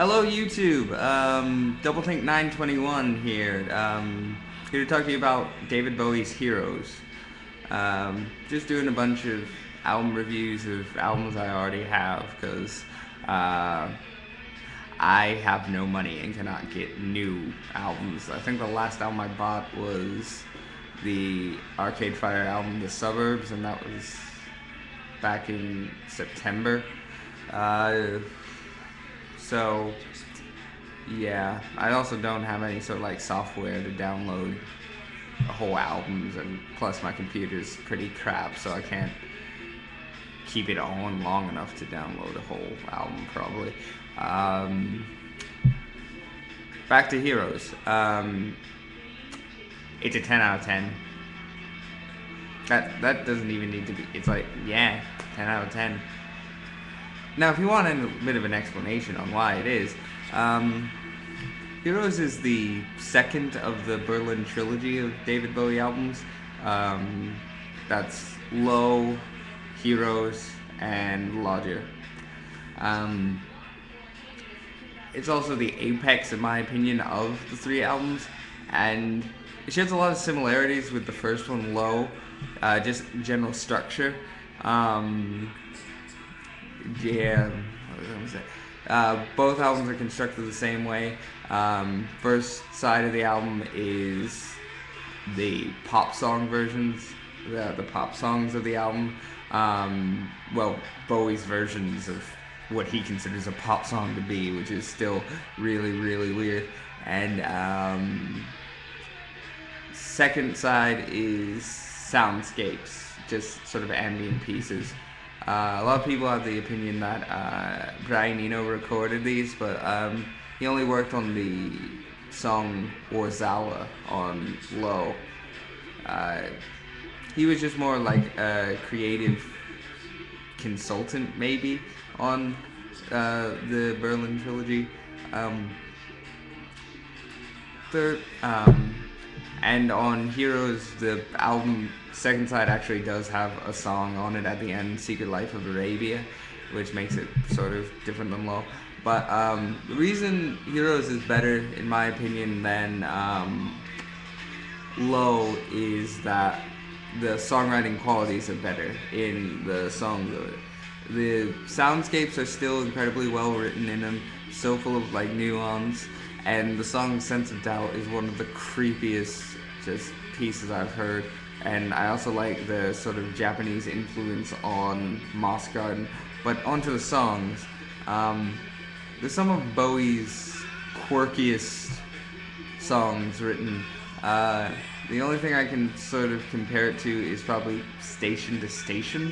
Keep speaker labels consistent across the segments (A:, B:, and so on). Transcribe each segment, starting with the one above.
A: Hello, YouTube. Doublethink 921 here. Here to talk to you about David Bowie's Heroes. Just doing a bunch of album reviews of albums I already have because I have no money and cannot get new albums. I think the last album I bought was the Arcade Fire album, The Suburbs, and that was back in September. Uh, So, yeah, I also don't have any sort of like software to download whole albums, and plus my computer's pretty crap, so I can't keep it on long enough to download a whole album probably. Um, Back to Heroes. It's a 10 out of 10. That doesn't even need to be. It's like, yeah, 10 out of 10. Now, if you want a bit of an explanation on why it is, Heroes is the second of the Berlin Trilogy of David Bowie albums. That's Low, Heroes, and Lodger. It's also the apex, in my opinion, of the three albums, and it shares a lot of similarities with the first one, Low, just general structure. Yeah, what was I gonna say? Both albums are constructed the same way. First side of the album is the pop song versions, the pop songs of the album. Well, Bowie's versions of what he considers a pop song to be, which is still really, really weird. And second side is soundscapes, just sort of ambient pieces. A lot of people have the opinion that Brian Eno recorded these, but he only worked on the song Warzala on Low. He was just more like a creative consultant, maybe, on the Berlin Trilogy. Third, and on Heroes, the album second side actually does have a song on it at the end, Secret Life of Arabia, which makes it sort of different than Low. But the reason Heroes is better, in my opinion, than Low is that the songwriting qualities are better in the songs of it. The soundscapes are still incredibly well written in them, so full of like nuance, and the song Sense of Doubt is one of the creepiest just pieces I've heard. And I also like the sort of Japanese influence on Moss Garden. But onto the songs. There's some of Bowie's quirkiest songs written. The only thing I can sort of compare it to is probably Station to Station.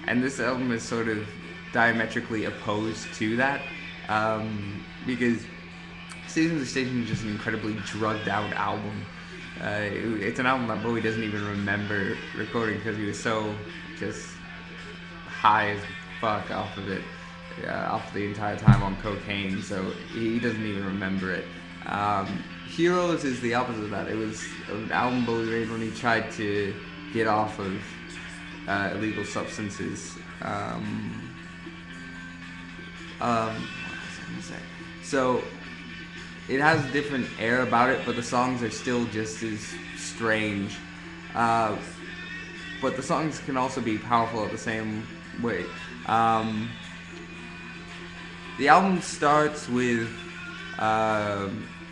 A: And this album is sort of diametrically opposed to that. Because Station to Station is just an incredibly drugged out album. It's an album that Bowie doesn't even remember recording because he was so just high as fuck off of it, off the entire time on cocaine, so he doesn't even remember it. Heroes is the opposite of that. It was an album Bowie made when he tried to get off of illegal substances. What was I going to say? So it has a different air about it, but the songs are still just as strange. But the songs can also be powerful at the same way. The album starts with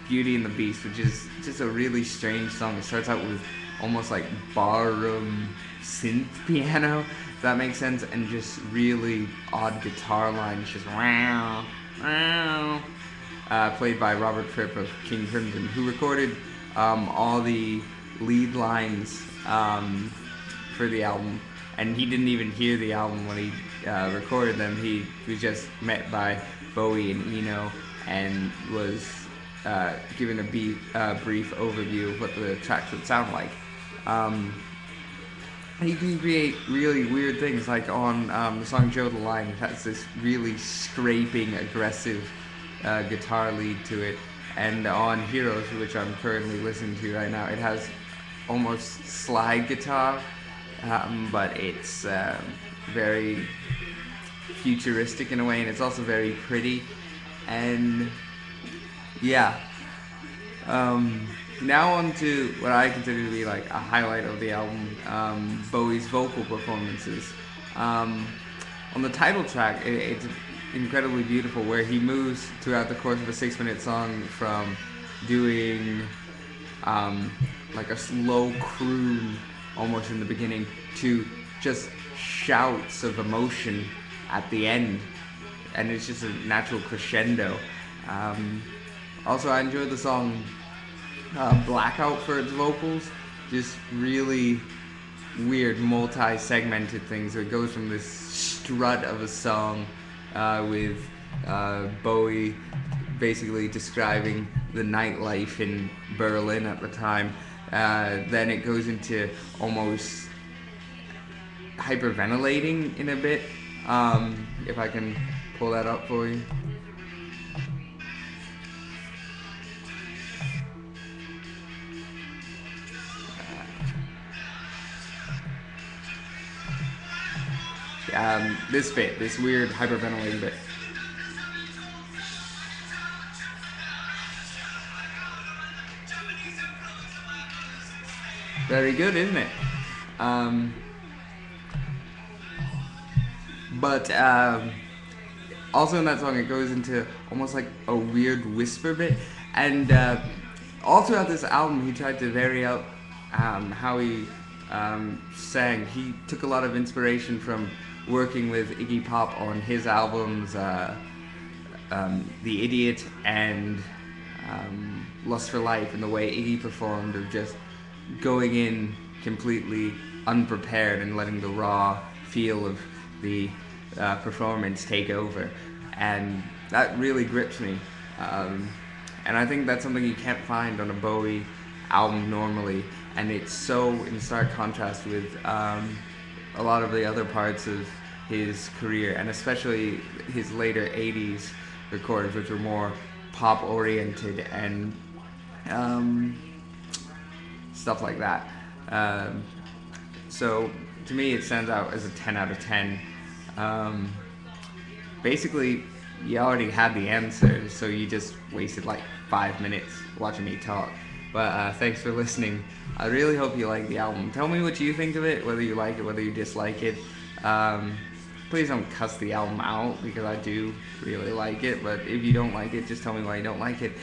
A: Beauty and the Beast, which is just a really strange song. It starts out with almost like barroom synth piano, if that makes sense, and just really odd guitar lines, just wow, wow. Played by Robert Fripp of King Crimson, who recorded all the lead lines for the album, and he didn't even hear the album when he recorded them. He was just met by Bowie and Eno and was given a brief overview of what the tracks would sound like. He can create really weird things, like on the song Joe the Line. It has this really scraping, aggressive guitar lead to it, and on Heroes, which I'm currently listening to right now, it has almost slide guitar, but it's very futuristic in a way, and it's also very pretty. And yeah, now on to what I consider to be like a highlight of the album, Bowie's vocal performances. Um, on the title track, it's incredibly beautiful where he moves throughout the course of a 6-minute song from doing um, like a slow croon almost in the beginning to just shouts of emotion at the end, and it's just a natural crescendo. Um, Also, I enjoyed the song Blackout for its vocals. Just really weird, multi-segmented things. So it goes from this strut of a song with Bowie basically describing the nightlife in Berlin at the time. Then it goes into almost hyperventilating in a bit. If I can pull that up for you. This weird hyperventilating bit. Very good, isn't it? But also in that song, it goes into almost like a weird whisper bit, and all throughout this album, he tried to vary out how he sang. He took a lot of inspiration from working with Iggy Pop on his albums, The Idiot and Lust for Life, and the way Iggy performed of just going in completely unprepared and letting the raw feel of the performance take over. And that really grips me. And I think that's something you can't find on a Bowie album normally, and it's so in stark contrast with a lot of the other parts of his career, and especially his later 80s recordings, which were more pop oriented and stuff like that. So to me it stands out as a 10 out of 10. Basically you already had the answer, so you just wasted like 5 minutes watching me talk. But thanks for listening. I really hope you like the album. Tell me what you think of it, whether you like it, whether you dislike it. Please don't cuss the album out, because I do really like it. But if you don't like it, just tell me why you don't like it.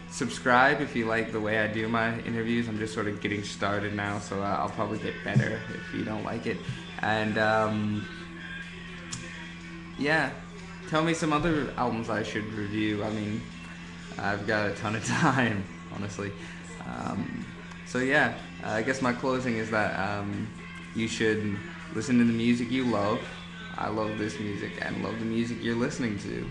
A: Subscribe if you like the way I do my interviews. I'm just sort of getting started now, so I'll probably get better if you don't like it. And yeah, tell me some other albums I should review. I mean, I've got a ton of time, honestly. So yeah, I guess my closing is that you should listen to the music you love. I love this music and love the music you're listening to.